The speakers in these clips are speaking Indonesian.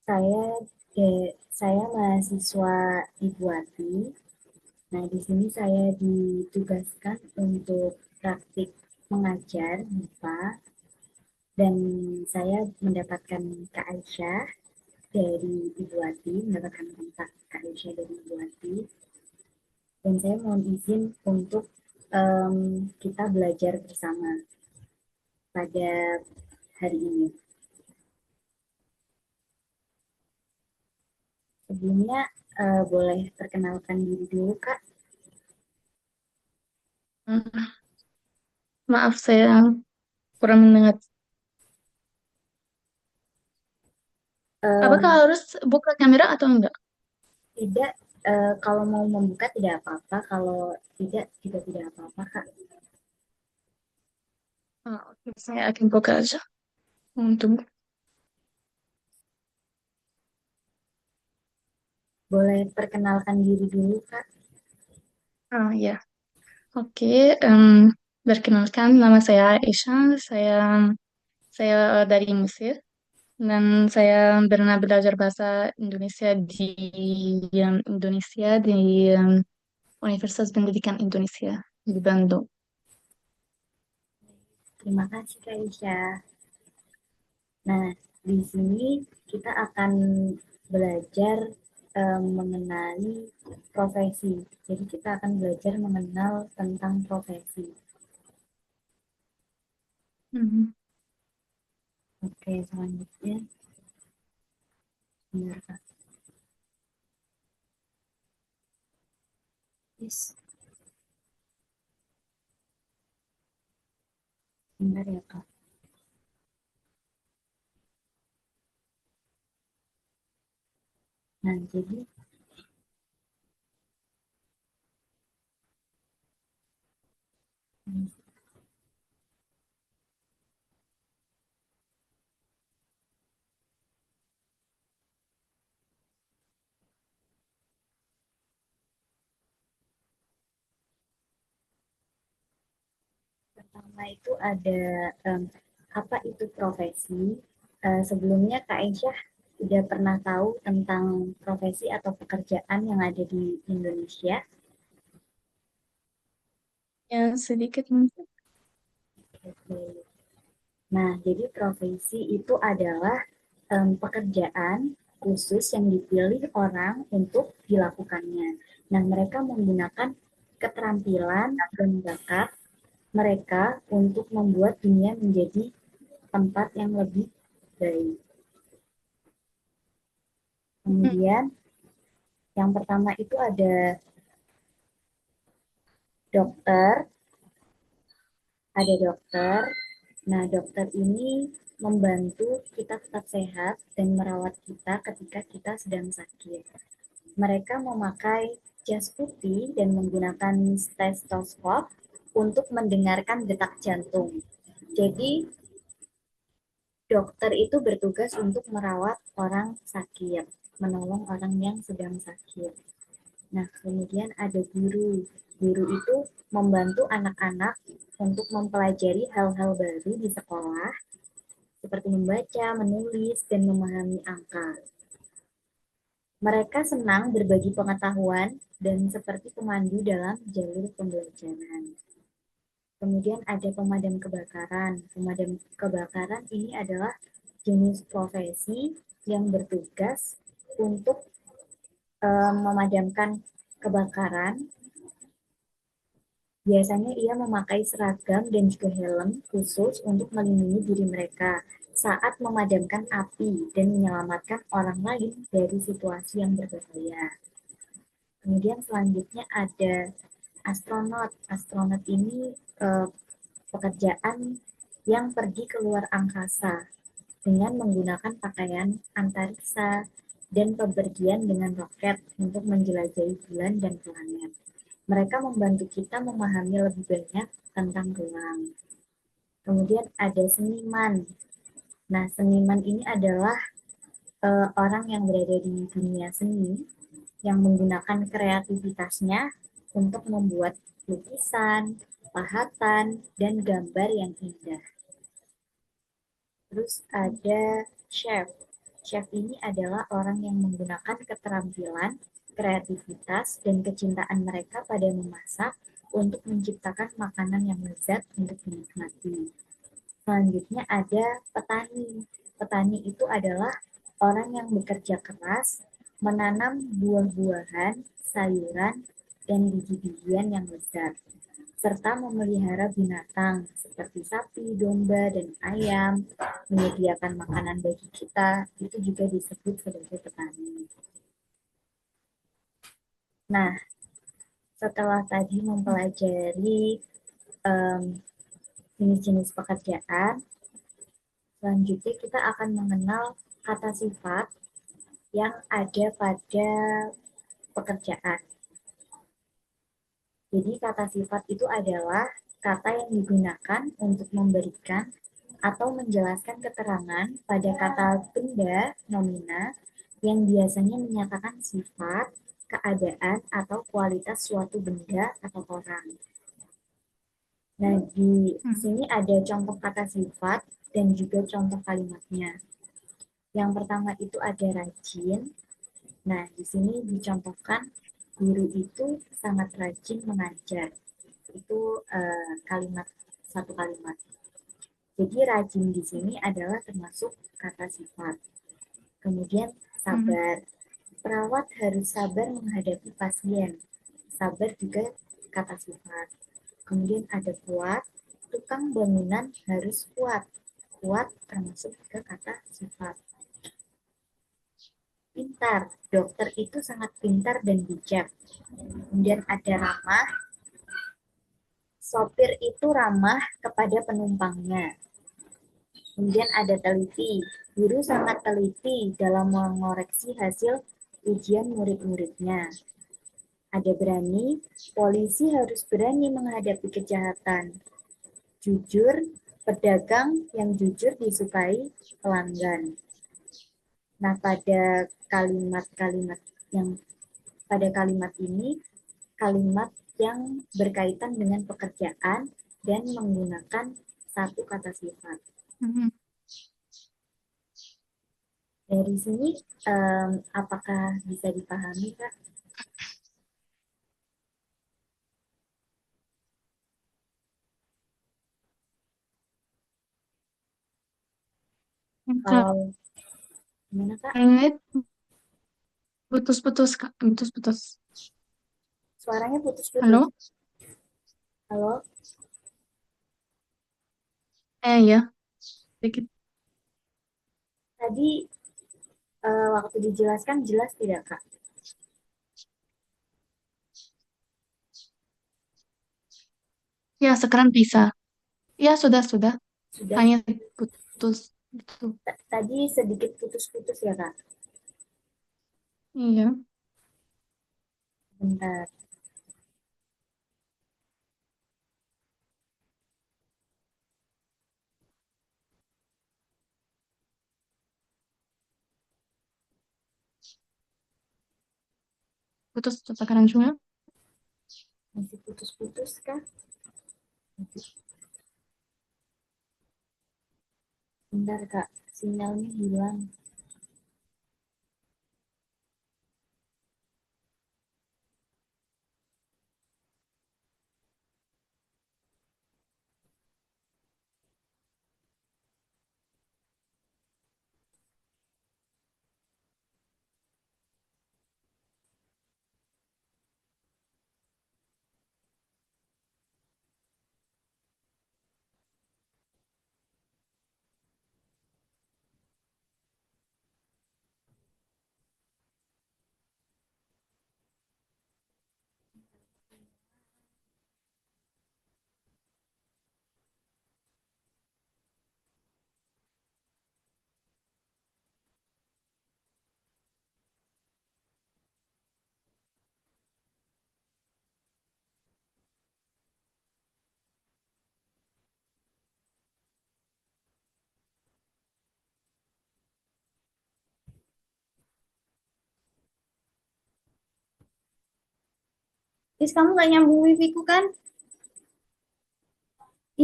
Saya saya mahasiswa Ibuati. Nah, di sini saya ditugaskan untuk praktik mengajar MIPA dan saya mendapatkan Kak Aisyah dari Ibuati, mendapatkan kontak Kak Aisyah dari Ibuati dan saya mohon izin untuk kita belajar bersama pada hari ini. Sebelumnya boleh perkenalkan diri dulu Kak. Hmm, Maaf, saya kurang mendengar. Apakah Em, harus buka kamera atau enggak? Tidak, kalau mau membuka tidak apa-apa, kalau tidak juga tidak apa-apa Kak. Oke, saya akan buka aja untuk. Boleh perkenalkan diri dulu Kak. Ya, oke. em, Perkenalkan, nama saya Aisyah. Saya dari Mesir dan saya pernah belajar bahasa Indonesia di em, Universitas Pendidikan Indonesia di Bandung. Terima kasih Kak Isya. Nah, di sini kita akan belajar mengenai profesi. Jadi kita akan belajar mengenal tentang profesi. Mhm. Oke, selanjutnya. Benar, Kak. Yes, benar ya Kak. Nah, jadi pertama itu ada apa itu profesi. Sebelumnya Kak Aisyah sudah pernah tahu tentang profesi atau pekerjaan yang ada di Indonesia. Ya, sedikit mungkin. Oke. Nah, jadi profesi itu adalah pekerjaan khusus yang dipilih orang untuk dilakukannya. Nah, mereka menggunakan keterampilan dan bakat mereka untuk membuat dunia menjadi tempat yang lebih baik. Mhm. Kemudian yang pertama itu ada dokter, ada dokter. Nah, dokter ini membantu kita tetap sehat dan merawat kita ketika kita sedang sakit. Mereka memakai jas putih dan menggunakan stetoskop untuk mendengarkan detak jantung. Jadi, dokter itu bertugas untuk merawat orang sakit, menolong orang yang sedang sakit. Nah, kemudian ada guru. Guru itu membantu anak-anak untuk mempelajari hal-hal baru di sekolah, seperti membaca, menulis, dan memahami angka. Mereka senang berbagi pengetahuan dan seperti pemandu dalam jalur pembelajaran. Kemudian ada pemadam kebakaran. Pemadam kebakaran ini adalah jenis profesi yang bertugas untuk memadamkan kebakaran. Biasanya ia memakai seragam dan juga helm khusus untuk melindungi diri mereka saat memadamkan api dan menyelamatkan orang lain dari situasi yang berbahaya. Kemudian selanjutnya ada astronot. Astronot ini pekerjaan yang pergi ke luar angkasa dengan menggunakan pakaian antariksa dan bepergian dengan roket untuk menjelajahi bulan dan planet. Mereka membantu kita memahami lebih banyak tentang ruang. Kemudian ada seniman. Nah, seniman ini adalah orang yang berada di dunia seni yang menggunakan kreativitasnya untuk membuat lukisan, pahatan, dan gambar yang indah. Terus ada chef. Chef ini adalah orang yang menggunakan keterampilan, kreativitas, dan kecintaan mereka pada memasak untuk menciptakan makanan yang lezat untuk dinikmati. Selanjutnya ada petani. Petani itu adalah orang yang bekerja keras, menanam buah-buahan, sayuran, dan biji-bijian yang lezat, serta memelihara binatang seperti sapi, domba, dan ayam, menyediakan makanan bagi kita, itu juga disebut sebagai petani. Nah, setelah tadi mempelajari um, jenis-jenis pekerjaan, selanjutnya kita akan mengenal kata sifat yang ada pada pekerjaan. Jadi kata sifat itu adalah kata yang digunakan untuk memberikan atau menjelaskan keterangan pada kata benda nomina yang biasanya menyatakan sifat, keadaan, atau kualitas suatu benda atau orang. Nah, di Hmm. sini ada contoh kata sifat dan juga contoh kalimatnya. Yang pertama itu ada rajin. Nah, di sini dicontohkan guru itu sangat rajin mengajar. Itu kalimat satu kalimat. Jadi rajin di sini adalah termasuk kata sifat. Kemudian Hmm. sabar. Perawat harus sabar menghadapi pasien. Sabar juga kata sifat. Kemudian ada kuat. Tukang bangunan harus kuat. Kuat termasuk juga kata sifat. Pintar. Dokter itu sangat pintar dan bijak. Kemudian ada ramah. Sopir itu ramah kepada penumpangnya. Kemudian ada teliti. Guru sangat teliti dalam mengoreksi hasil ujian murid-muridnya. Ada berani. Polisi harus berani menghadapi kejahatan. Jujur. Pedagang yang jujur disukai pelanggan. Nah, kalimat-kalimat yang pada kalimat ini, kalimat yang berkaitan dengan pekerjaan dan menggunakan satu kata sifat. Hmm. Dari sini, apakah bisa dipahami, Kak? Kak, Kalau gimana, Kak? ini putus-putus, Kak. Putus-putus. Suaranya putus-putus. Halo? Halo, Ya, sedikit. tadi waktu dijelaskan jelas tidak, Kak? Ya, sekarang bisa. Ya, sudah. Sudah. Hanya putus. Gitu. Tadi sedikit putus-putus ya, Kak? Iya, Bentar. putus sekarang juga. Masih putus-putus, Kak? Bentar, Kak. Sinyalnya hilang. Is, kamu gak nyambung wifi ku kan?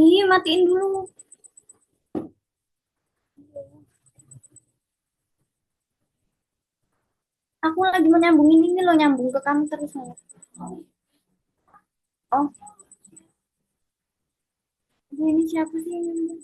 Ih, matiin dulu. Aku lagi mau nyambungin ini loh, nyambung ke kamu terus. Oh, ini siapa sih yang nyambung?